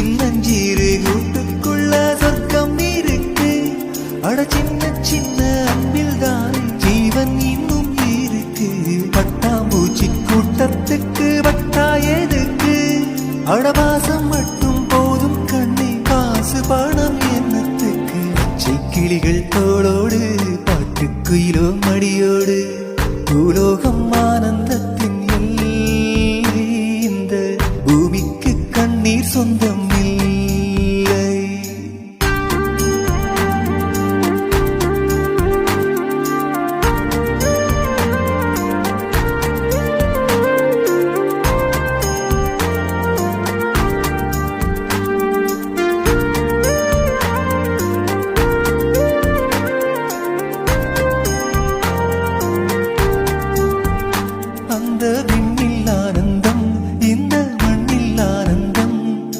சின்னஞ்சீரு கூட்டுக்குள்ள சொர்க்கம் இருக்கு. அட சின்ன சின்ன அன்பில் தான் ஜீவன் இன்னும் இருக்கு. பட்டாம்பூச்சி கூட்டத்துக்கு பட்டா எதுக்கு? அடவாசம் மட்டும் போதும் கண்ணே, காசு பணம் என்னத்துக்கு? கிளிகள் தோளோடு பாட்டுக்குயிலோ மடியோடு பூலோகம் ஆனந்தத்தின் எல்லை. இந்த பூமிக்கு கண்ணீர் சொந்தம்